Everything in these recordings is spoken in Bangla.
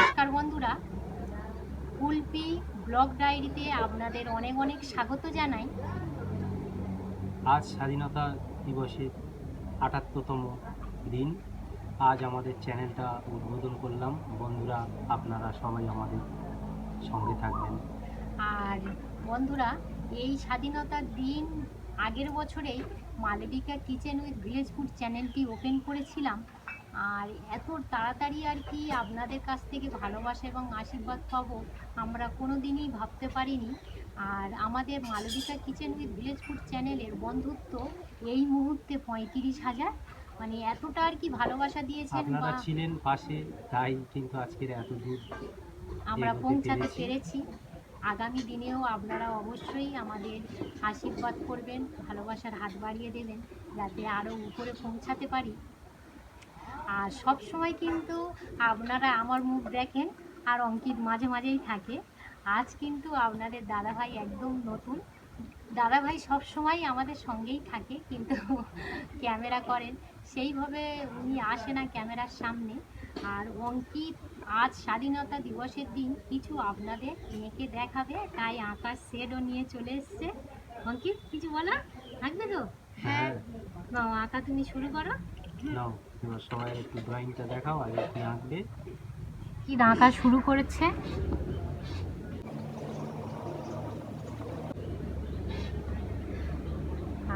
নমস্কার বন্ধুরা, কুলপি ব্লগ ডায়েরিতে আপনাদের অনেক অনেক স্বাগত জানাই। আজ স্বাধীনতা দিবসের ৭৮তম দিন। আজ আমাদের চ্যানেলটা উদ্বোধন করলাম। বন্ধুরা, আপনারা সবাই আমাদের সঙ্গে থাকবেন। আর বন্ধুরা, এই স্বাধীনতার দিন আগের বছরেই Malabika kitchen with village food চ্যানেলটি ওপেন করেছিলাম। আর এত তাড়াতাড়ি আর কি আপনাদের কাছ থেকে ভালোবাসা এবং আশীর্বাদ পাবো আমরা কোনো দিনই ভাবতে পারিনি। আর আমাদের Malabika kitchen with village food চ্যানেলের বন্ধুত্ব এই মুহূর্তে ৩৫,০০০, মানে এতটা আর কি ভালোবাসা দিয়েছেন, আপনারা ছিলেন পাশে, তাই কিন্তু আজকের এত দূর আমরা পৌঁছাতে পেরেছি। আগামী দিনেও আপনারা অবশ্যই আমাদের আশীর্বাদ করবেন, ভালোবাসার হাত বাড়িয়ে দেবেন যাতে আরও উপরে পৌঁছাতে পারি। আর সব সময় কিন্তু আপনারা আমার মুখ দেখেন আর অঙ্কিত মাঝে মাঝেই থাকে। আজ কিন্তু আপনাদের দাদাভাই একদম নতুন। দাদাভাই সব সময় আমাদের সঙ্গেই থাকে, কিন্তু ক্যামেরা করেন সেইভাবে উনি আসে না ক্যামেরার সামনে। আর অঙ্কিত আজ স্বাধীনতা দিবসের দিন কিছু আপনাদের মেয়েকে দেখাবে, তাই আঁকার সেটও নিয়ে চলে এসছে। অঙ্কিত, কিছু বলা থাকবে তো? হ্যাঁ, আঁকা তুমি শুরু করো। নাও, এবার সবাই একটু ড্রয়িংটা দেখাও, আগে কি আঁকবে। কি আঁকা শুরু করেছে।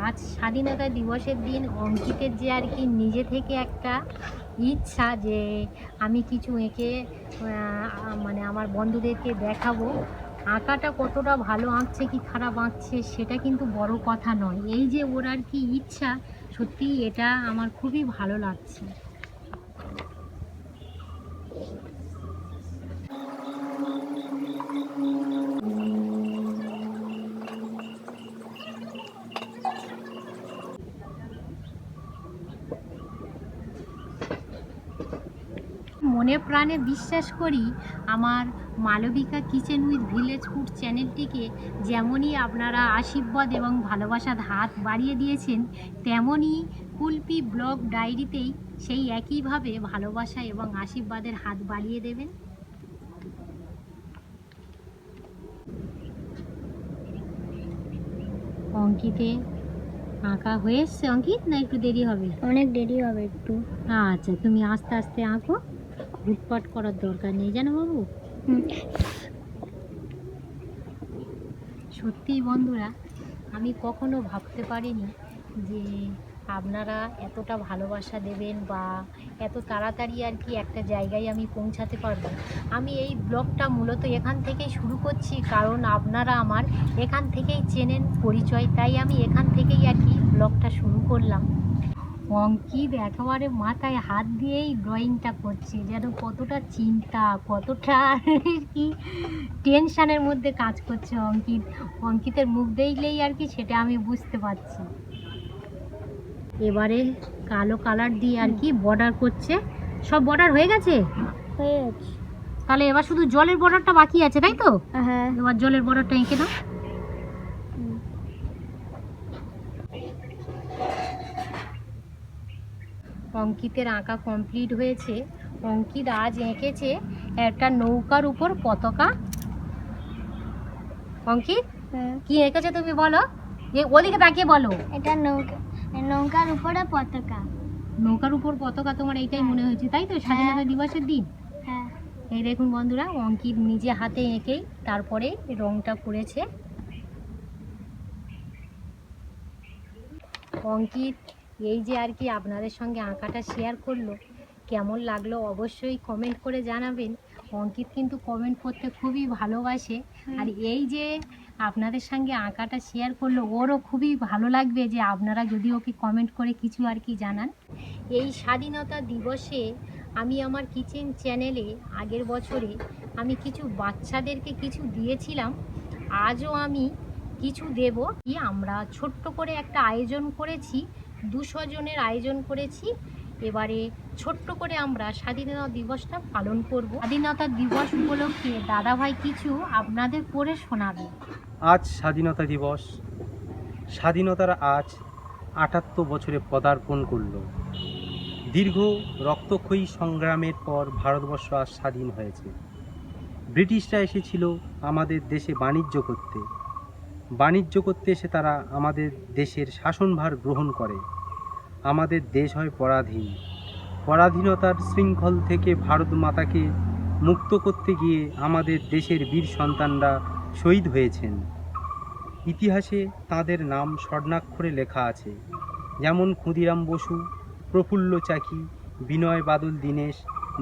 আজ স্বাধীনতা দিবসের দিন অঙ্কিতের যে আর কি নিজে থেকে একটা ইচ্ছা যে আমি কিছু এঁকে মানে আমার বন্ধুদেরকে দেখাবো। আঁকাটা কতটা ভালো আঁকছে কি খারাপ আঁকছে সেটা কিন্তু বড় কথা নয়, এই যে ওর আর কি ইচ্ছা, সত্যি এটা আমার খুবই ভালো লাগছে। মনে প্রাণে বিশ্বাস করি আমার Malabika kitchen with village food চ্যানেলটিকে যেমনই আপনারা আশীর্বাদ এবং ভালোবাসার হাত বাড়িয়ে দিয়েছেন, তেমনই কুলপি ব্লগ ডায়েরিতেই সেই একইভাবে ভালোবাসা এবং আশীর্বাদের হাত বাড়িয়ে দেবেন। অঙ্কিতে আঁকা হয়ে এসছে। অঙ্কিত, না একটু দেরি হবে? অনেক দেরি হবে একটু। আচ্ছা, তুমি আস্তে আস্তে আঁকো, হুটপাট করার দরকার নেই, জানো বাবু। সত্যিই বন্ধুরা, আমি কখনো ভাবতে পারিনি যে আপনারা এতটা ভালোবাসা দেবেন বা এত তাড়াতাড়ি আর কি একটা জায়গায় আমি পৌঁছাতে পারবো। আমি এই ব্লগটা মূলত এখান থেকেই শুরু করছি, কারণ আপনারা আমার এখান থেকেই চেনেন পরিচয়, তাই আমি এখান থেকেই আর কি ব্লগটা শুরু করলাম। অঙ্কিত একেবারে মাথায় হাত দিয়েই ড্রয়িংটা করছে, যেন কতটা চিন্তা, কতটা কি টেনশানের মধ্যে কাজ করছে অঙ্কিত। অঙ্কিতের মুখ দেখলেই আর কি সেটা আমি বুঝতে পারছি। এবারে কালো কালার দিয়ে আর কি বর্ডার করছে। সব বর্ডার হয়ে গেছে? হয়ে গেছে। তাহলে এবার শুধু জলের বর্ডারটা বাকি আছে, তাই তো? হ্যাঁ, এবার জলের বর্ডারটা এঁকে দাও। অঙ্কিতের আঁকা কমপ্লিট হয়েছে। অঙ্কিত আজ এঁকেছে একটা নৌকার উপর পতাকা। অঙ্কিত, কি এঁকেছে তুমি বলো, ওদিকে তাকিয়ে বলো। এটা নৌকার উপরে পতাকা। নৌকার উপর পতাকা, তোমার এইটাই মনে হয়েছে তাই তো স্বাধীনতা দিবসের দিন? হ্যাঁ। এই দেখুন বন্ধুরা, অঙ্কিত নিজে হাতে এঁকেই তারপরে রংটা করেছে। অঙ্কিত এই যে আর কি আপনাদের সঙ্গে আঁকাটা শেয়ার করলো, কেমন লাগলো অবশ্যই কমেন্ট করে জানাবেন। অঙ্কিত কিন্তু কমেন্ট করতে খুবই ভালোবাসে, আর এই যে আপনাদের সঙ্গে আঁকাটা শেয়ার করলো ওরও খুবই ভালো লাগবে যে আপনারা যদি ওকে কমেন্ট করে কিছু আর কি জানান। এই স্বাধীনতা দিবসে আমি আমার কিচেন চ্যানেলে আগের বছরে আমি কিছু বাচ্চাদেরকে কিছু দিয়েছিলাম, আজও আমি কিছু দেব। আমরা ছোট্ট করে একটা আয়োজন করেছি, 200 জনের আয়োজন করেছি। এবারে ছোট্ট করে আমরা স্বাধীনতা দিবসটা পালন করব। স্বাধীনতা দিবস উপলক্ষে দাদাভাই কিছু আপনাদের পড়ে শোনাবে। আজ স্বাধীনতা দিবস। স্বাধীনতার আজ 78 বছরে পদার্পণ করল। দীর্ঘ রক্তক্ষয়ী সংগ্রামের পর ভারতবর্ষ আজ স্বাধীন হয়েছে। ব্রিটিশরা এসেছিল আমাদের দেশে বাণিজ্য করতে এসে তারা আমাদের দেশের শাসনভার গ্রহণ করে। আমাদের দেশ হয় পরাধীনতার শৃঙ্খল থেকে ভারত মাতাকে মুক্ত করতে গিয়ে আমাদের দেশের বীর সন্তানরা শহীদ হয়েছেন। ইতিহাসে তাদের নাম স্বর্ণাক্ষরে লেখা আছে, যেমন ক্ষুদিরাম বসু, প্রফুল্ল চাকি, বিনয় বাদল দীনেশ,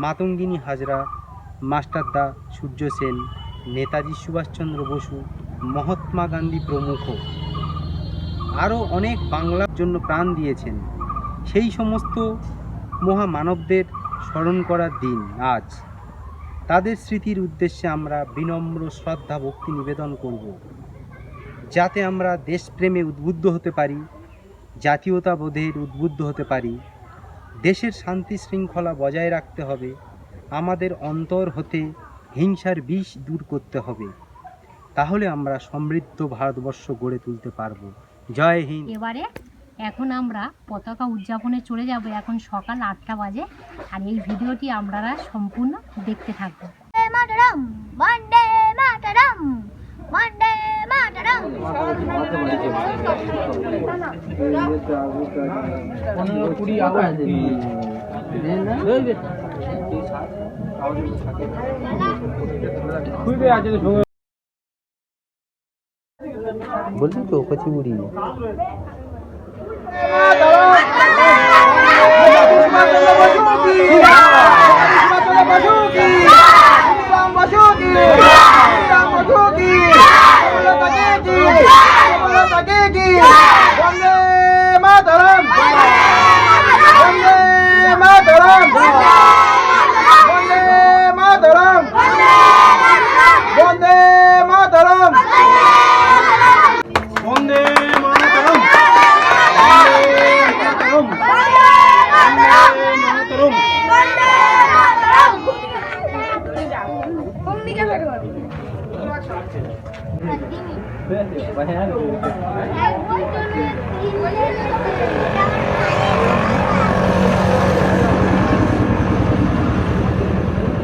মাতঙ্গিনী হাজরা, মাস্টারদা সূর্য সেন, নেতাজি সুভাষচন্দ্র বসু, মহাত্মা গান্ধী প্রমুখ। আরও অনেক বাংলার জন্য প্রাণ দিয়েছেন। সেই সমস্ত মহামানবদের স্মরণ করার দিন আজ। তাদের স্মৃতির উদ্দেশ্যে আমরা বিনম্র শ্রদ্ধা ভক্তি নিবেদন করব, যাতে আমরা দেশপ্রেমে উদ্বুদ্ধ হতে পারি, জাতীয়তাবোধের উদ্বুদ্ধ হতে পারি। দেশের শান্তি শৃঙ্খলা বজায় রাখতে হবে। আমাদের অন্তর হতে হিংসার বিষ দূর করতে হবে। তাহলে আমরা সমৃদ্ধ ভারতবর্ষ গড়ে তুলতে পারবো। জয় হিন্দ। এবারে এখন আমরা পতাকা উদযাপনে চলে যাব। এখন সকাল 8টা বাজে, আর এই ভিডিওটি আপনারা সম্পূর্ণ দেখতে থাকবেন। মাতরম, বন্দে মাতরম, বন্দে মাতরম। বলছি তো কচিগুড়ি।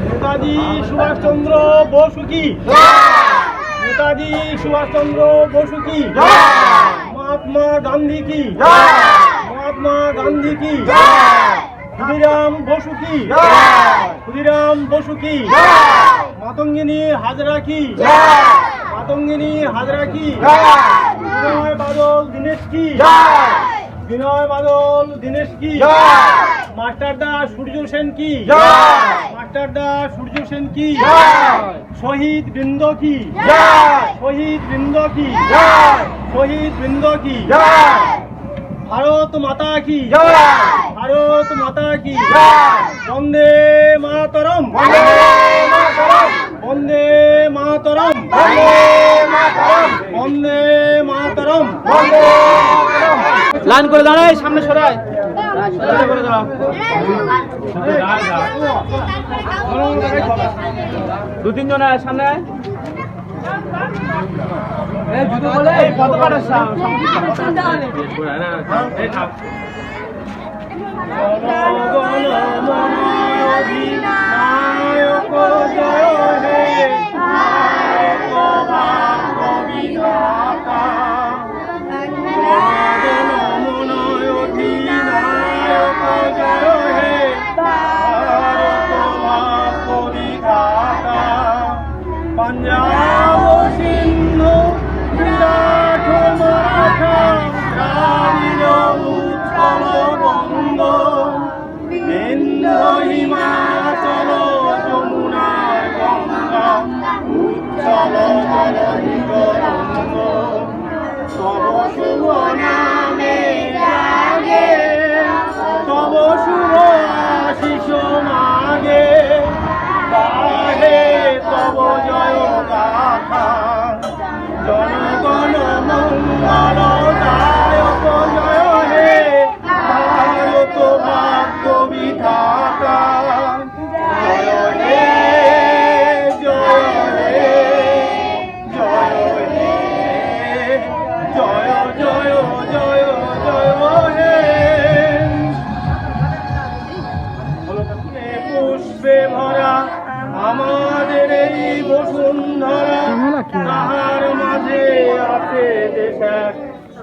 নেতাজি সুভাষচন্দ্র বসু কি, নেতাজি সুভাষচন্দ্র বসু কি, মহাত্মা গান্ধী কি, মহাত্মা গান্ধী কি, ক্ষুদিরাম বসু কি, ক্ষুদিরাম বসু কি, মাতঙ্গিনী হাজরা কি, মাতঙ্গিনী হাজরা কি, বিনয় বাদল দীনেশ কি, বিনয় বাদল দীনেশ কি, মাস্টারদা সূর্য সেন কি, মাস্টারদা সূর্য সেন কি, শহীদ বৃন্দ কি, শহীদ বৃন্দ কি, শহীদ বৃন্দ কি, ভারত মাতা কি, ভারত মাতা কি, বন্দে মাতরম, বন্দে মাতরম, বন্দে মাতরম। লাইন করে দাঁড়ায়, সামনে সরায়, করে দাঁড়াও। দু তিনজন সামনে পতাকাটা पंजाब सिंधु विराट माराठा द्राविड़ उत्कल बंग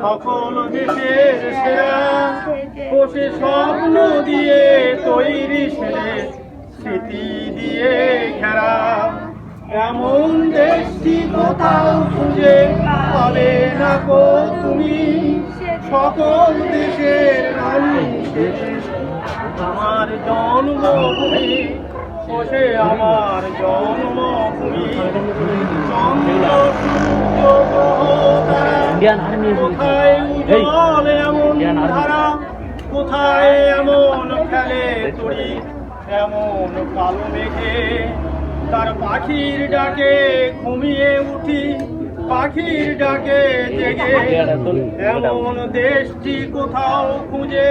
সকল দেশের সেরা, বসে স্বপ্ন দিয়ে তৈরি সেরে, স্মৃতি দিয়ে ঘেরা। এমন দেশটি কোথাও খুঁজে পাবে না গো তুমি, সকল দেশের রানী সেজে আমার জন্মভূমি, বসে আমার জন্মভূমি। চন্দ্র সূর্য গ্রহ তারা, কোথায় উজ্জ্বল এমন ধারা, কোথায় এমন খেলে তরি, এমন কালো মেঘে তার পাখির ডাকে ঘুমিয়ে উঠি, পাখির ডাকে জেগে। এমন দেশটি কোথাও খুঁজে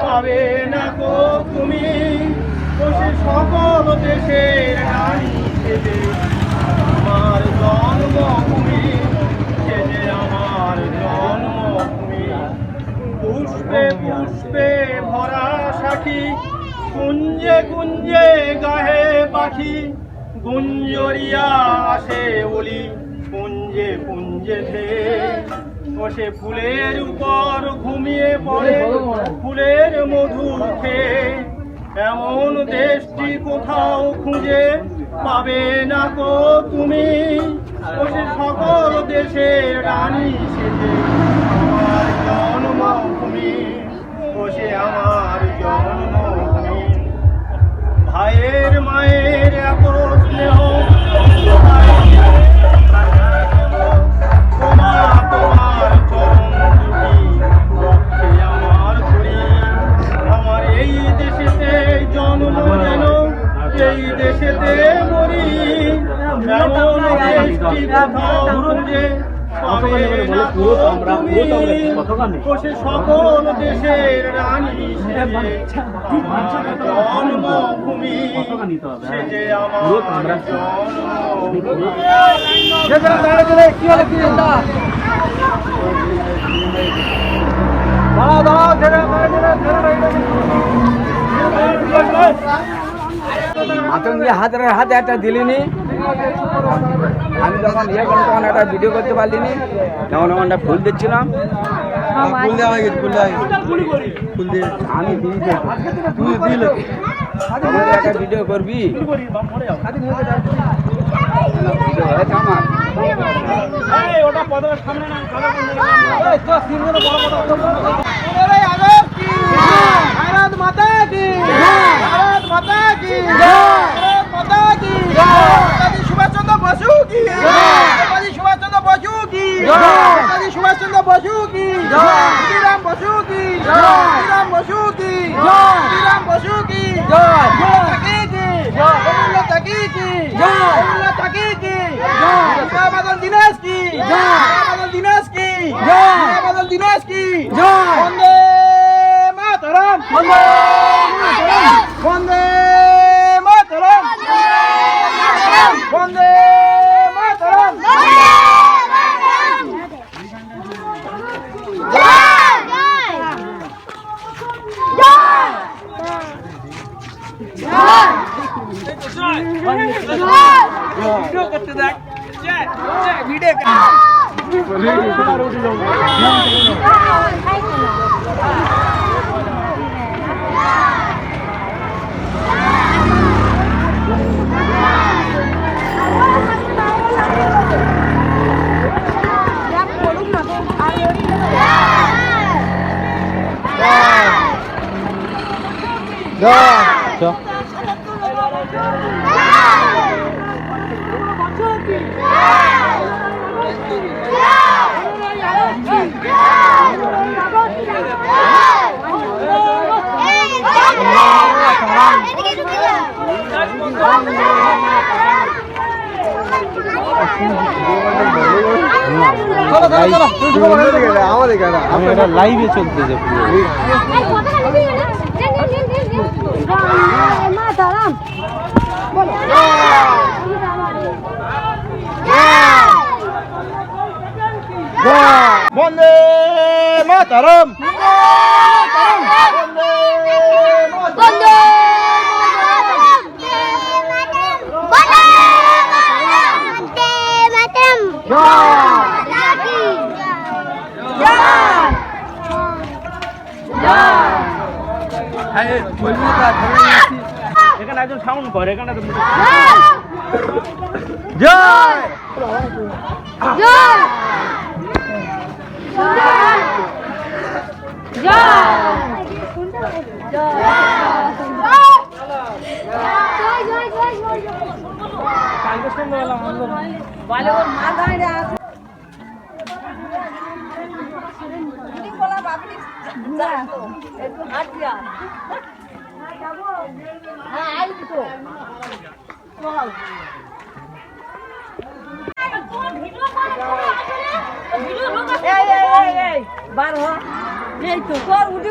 পাবে না গো তুমি, বসে সকল দেশের রানী সেজে আমার জন্মভূমি, সেজে আমার জন্মভূমি। পুষ্পে পুষ্পে ভরা সাখী, কুঞ্জে কুঞ্জে গাহে পাখি, গুঞ্জরিয়া আসে বলি কুঞ্জে কুঞ্জে ধেয়ে। বসে ফুলের উপর ঘুমিয়ে পড়ে ফুলের মধু খেয়ে। এমন দেশটি কোথাও খুঁজে পাবে না গো তুমি, বসে সকল দেশের রানী সেজে আমার জন্মভূমি, বসে আমার জন্মভূমি। ভাইয়ের মায়ের এত স্নেহ, তোমার চরণ দুটি রক্ষে আমার করি। আমার এই দেশেতে জন্ম যেন এই দেশেতে মরি, এমন দেশটি কোথাও খুঁজে পাবে না গো তুমি, বসে সকল দেশের রানী সেজে আমার জন্মভূমি, সেজে আমার জন্মভূমি। মাতন দিয়ে হাতে একটা দিলিনি, আমি যখন ইয়ে করলাম তখন একটা ভিডিও করতে পারলিনি, তখন একটা ফুল দিচ্ছিলাম। আমি তুই দিল একটা ভিডিও করবি, ভিডিও হয়েছে আমার। ওটা পতাকার সামনে না, ভারত মাতা কি, ভারত মাতা কি, ভারত মাতা কি, নেতাজি সুভাষচন্দ্র বসু কি, নেতাজি সুভাষচন্দ্র বসু কি, নেতাজি সুভাষচন্দ্র বসু কি, শ্রীরাম বসু কি, শ্রীরাম বসু কি, শ্রীরাম বসু কি, তাকি কি, অমূল্য তাকি কি, অমূল্য তাকি কি, বাদল দিনেশ কি, বাদল দিনেশ কি, বাদল দিনেশ কি। বন্দে মাতরম, বন্দে মাতরম, বন্দে মাতরম। লাইভে চলতেছে বন্দে মাতরম, বন্দে মাতরম, বন্দে মাতরম। এখানে একজন সাউন্ড করে এখানে জয়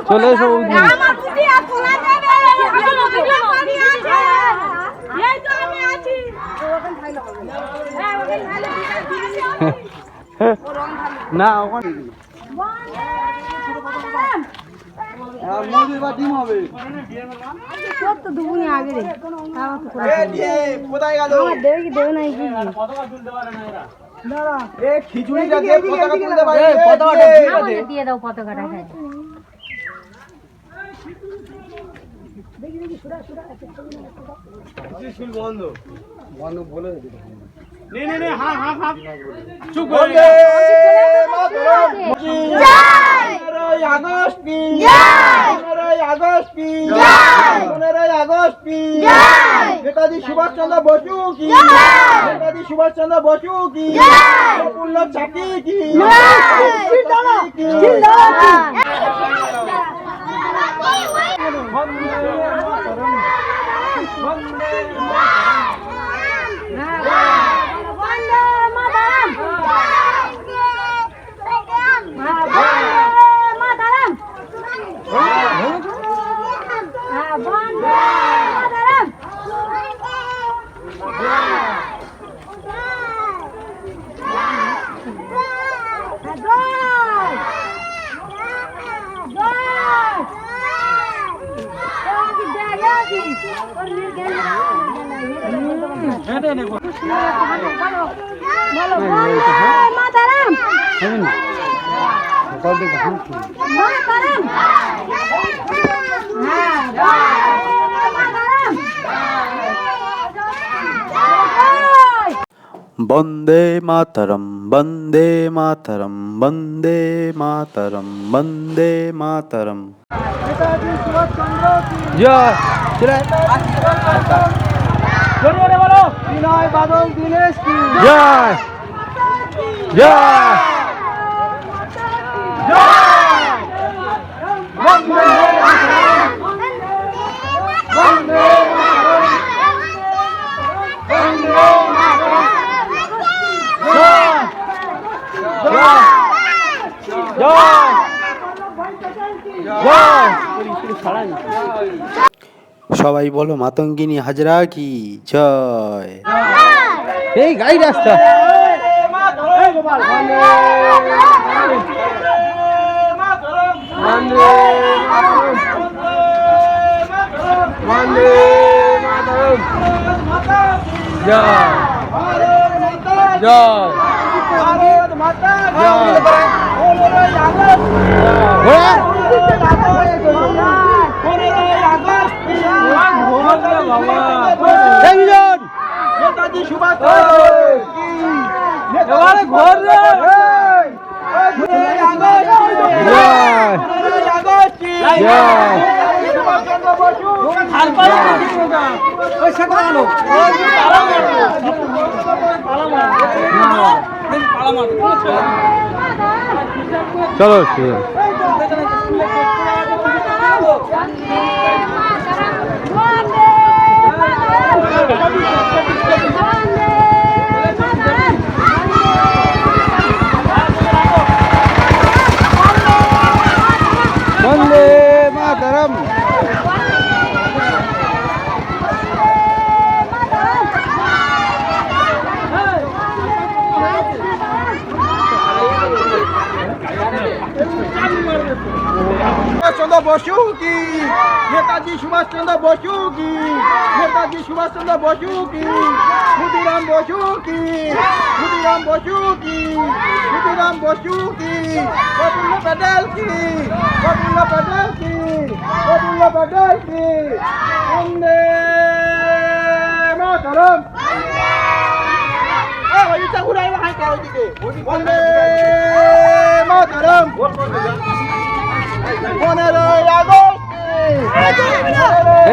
চলে এসো বৌদি। না ওখানে কোথায় গেল খিচুড়িটা দিয়ে পতাকা তুলতে পারে আমাকে দিয়ে দাও পতাকাটা। হ্যাঁ বন্দে মাতরম কি জয় 15 আগস্ট কি জয় 15 আগস্ট কি জয় 15 আগস্ট কি জয় নেতাজি সুভাষচন্দ্র বসু কি জয় নেতাজি সুভাষচন্দ্র বসু কি জয় প্রফুল্ল চাকি কি জয় জিন্দাবাদ জিন্দাবাদ বন্দে মাতরম বন্দে বন্দে মাতরম বন্দে মাতরম বন্দে মাতরম বন্দে মাতরম জয় বিনয় বাদল দীনেশ কি জয় জয় বন্দে বন্দে সবাই বলো মাতঙ্গিনী হাজরা কি জয়। এই গাই রাস্তা নেতাজি সুভাষ চলো বন্দে মাতরম চন্দ্র বসু কি নেতাজি সুভাষচন্দ্র বসু কি নেতাজি সুভাষচন্দ্র বসু কি ক্ষুদিরাম বসু কি ক্ষুদিরাম বসু কি ক্ষুদিরাম বসু কি প্রফুল্ল প্যাটেল কি প্রফুল্ল প্যাটেল কি প্রফুল্ল প্যাটেল কি বন্দে মাতরম বন্দে মাতরম 15ই আগস্ট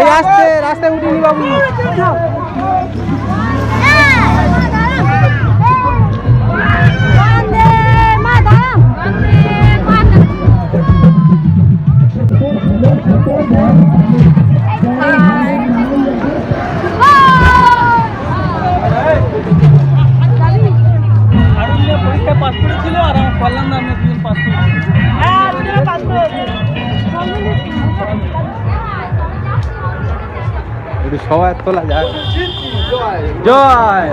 এই আসছে রাস্তায় উঠিনি বাবু পরীক্ষা পাস করেছিল আর আমার পারলাম না আমরা দুজন পাস করেছি একটু সবাই তোলা যায় জয়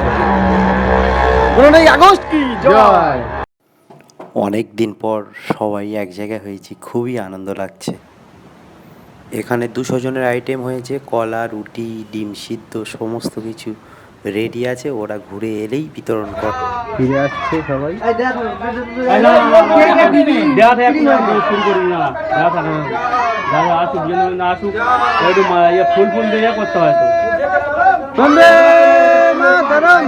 15ই আগস্ট কি জয় অনেক দিন পর সবাই এক জায়গায় হয়েছি, খুবই আনন্দ লাগছে। এখানে 200 জনের আইটেম হয়েছে, কলা, রুটি, ডিম সিদ্ধ সমস্ত কিছু রেডি আছে, ওরা ঘুরে এলেই বিতরণ করে। ফিরে আসছে সবাই ফুল ফুল দিয়ে করতে হয় তো বন্দে মাতরম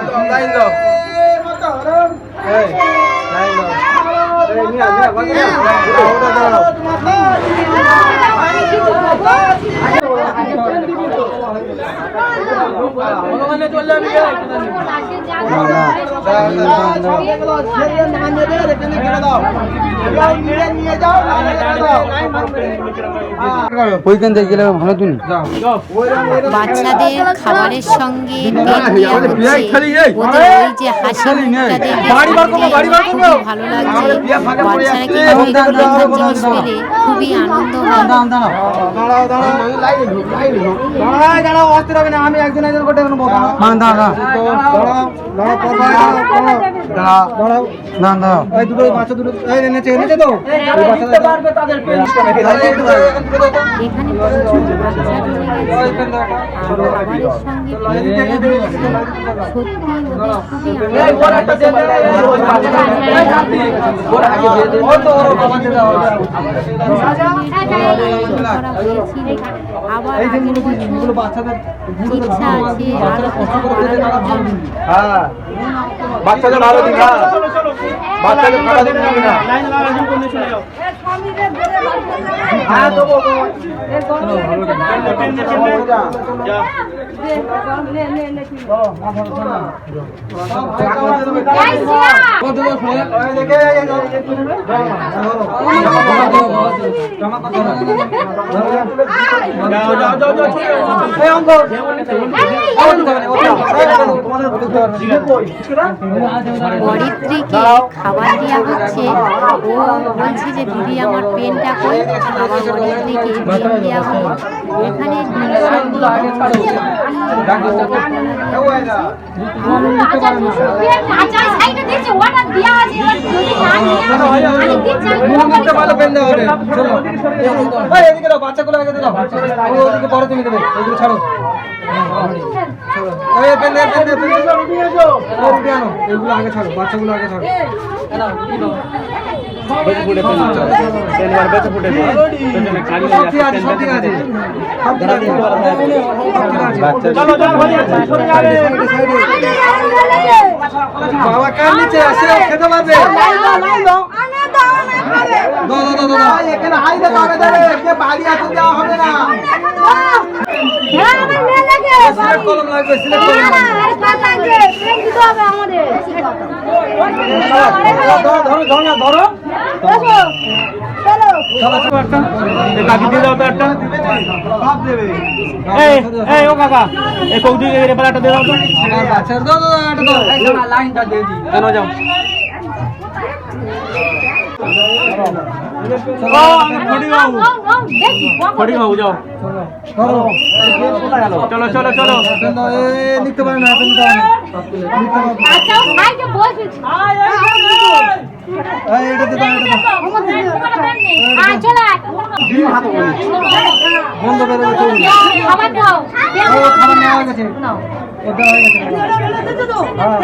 ওইখান থেকে গেলে ভালো তুমি বাচ্চাদের খাবারের সঙ্গে ওদের ওই যে হাসি মুখটা দেখে খুবই ভালো লাগছে। বাচ্চারা কিন্তু এই ধরনের জিনিস পেলে খুবই আনন্দ হয়। আমি একজন একজন করে দুটো বাচ্চা দুটো এনেছে তো এখানে প্রচুর বাচ্চা জমে গেছে আর খাবারের সঙ্গে সত্যি আবার ইচ্ছা আছে আরো বাচ্চাদের ভালো দিন বাচ্চাদের ভালো দিন না অরিত্রীকে খাবার দেওয়া হচ্ছে। ও বলছে যে দিদি আমার পেনটা কই, আবার অরিত্রীকে পেন দেওয়া হলো। এখানে বাচ্চাগুলো আগে দাও ওদিকে পরে তুমি দেবে ওদিকে ছাড়ো এইগুলো আগে ছাড়ো বাচ্চাগুলো আগে ছাড়ো বাবা কার নিচে আসে খেতে পারবে এখানে আইলে তবে দেবে বাড়ি আসতে দেওয়া হবে না কলম লাগবে সিলেক্ট ধরো ধরো না ধরো কাকি দিয়ে দাও তো একটা এই ও কাকা এই কৌদি এর পালাটা দিয়ে দাও তো আচ্ছা দাও দাও একটা দাও একটা লাইনটা দিয়ে দিই কেন যাও ফড়ি বাবু যাও চলো চলো চলো লিখতে পারে না এটা দে দাও, এটা দাও। চলে আয়। ডিম হাতে বলি। বন্ধ করে দাও তুমি। খাবার দাও। ও খাবার নেওয়া হয়ে গেছে। নাও। ও দেওয়া হয়ে গেছে। হ্যাঁ।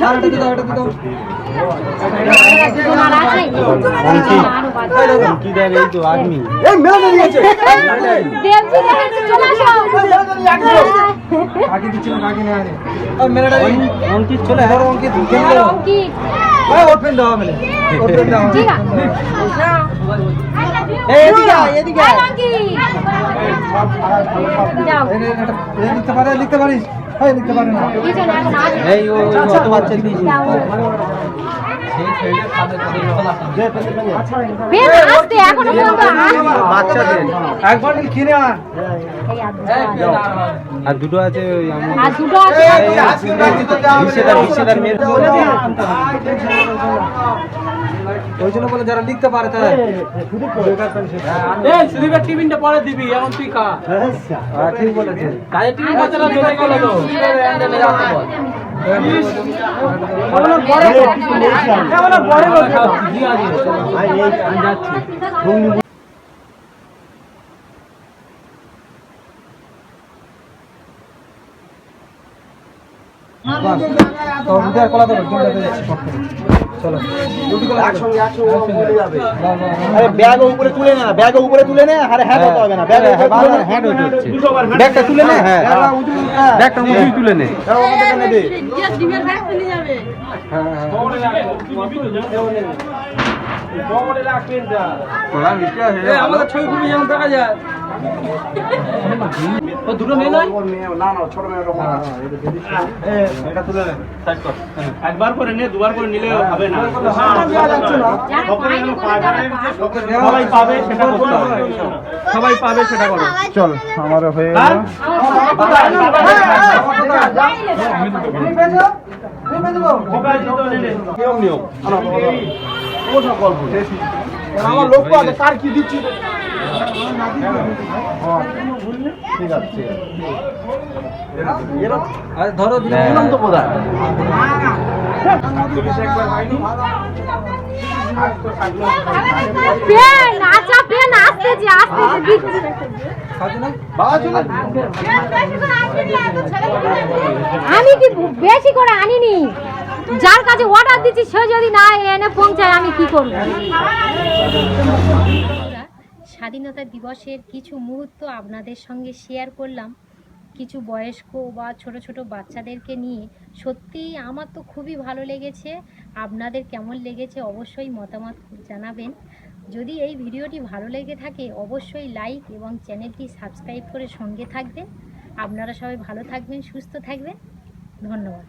আর এটা দিয়ে দাও, এটা দিয়ে দাও। তোমার আছে? আরো বাদ। কি দেন এই তো আদমি এই মেলা দিয়ে দিয়েছে। দেবজি দেখেছি, চলে আসো। কাকি দিচ্ছিল, কাকি নেওয়া নেই। ওই মেলাটা অঙ্কিত চলে বড় অঙ্কিত খেলে বলো, দাও। কি? ওই ওপেন দাও মেলে। ওপেন দাও। ঠিক আছে। এই এদিকে আয়, এদিকে আয়। এই রঙ্গি। যাও। এই লিখতে পারে, লিখতে পারিস? এই লিখতে পারে না। কিছু না, এখন আসবে। এই ও কত বাচ্চা দিয়েছি যাও। দে, পেলে, পেলে। বেশ আসতে, এখনো পর্যন্ত আসবে। বাচ্চাদের একবার কিনে আন। এই আর দুটো আছে। আর দুটো আছে ওই আমার আর দুটো আছে। বিশেদার মেয়ের ওই জন্য বলে যারা লিখতে পারে তারা ঠিক বলেছে। চলো ব্যাগ উপরে তুলে নে, ব্যাগ উপরে তুলে নে, আরে হ্যাঁ হতে হবে না, ব্যাগ হ্যান্ড হচ্ছে ব্যাগটা তুলে নে হ্যাঁ ব্যাগটা মুখে তুলে নে আমাদের ছবি ফুবি যেমন দেখা যায়। দুটো মেয়ে নয়, না না ছোট মেয়ে রকম এটা তুলে নে। একবার করে নে, দুবার করে নিলে হবে না, যারা পায়নি করে তারা পায়। সবাই পাবে সেটা করতে হবে, সবাই পাবে সেটা করো। চল আমারও হয়ে গেল। নিয়ম নিয়ম আমার লক্ষ্য আছে কার কি দিচ্ছি। ঠিক আছে ধরো দিলাম তো বোধ হয়। পেন, আচ্ছা পেন আসতেছে, আসতেছে, দিচ্ছি। আমি কি বেশি করে আনিনি, যার কাছে অর্ডার দিচ্ছি সে যদি না এনে পৌঁছায় আমি কি করব। স্বাধীনতা দিবসের কিছু মুহূর্ত আপনাদের সঙ্গে শেয়ার করলাম, কিছু বয়স্ক বা ছোট ছোট বাচ্চাদেরকে নিয়ে। সত্যিই আমার তো খুবই ভালো লেগেছে। আপনাদের কেমন লেগেছে অবশ্যই মতামত জানাবেন। যদি এই ভিডিওটি ভালো লেগে থাকে অবশ্যই লাইক এবং চ্যানেলটি সাবস্ক্রাইব করে সঙ্গে থাকবেন। আপনারা সবাই ভালো থাকবেন, সুস্থ থাকবেন। ধন্যবাদ।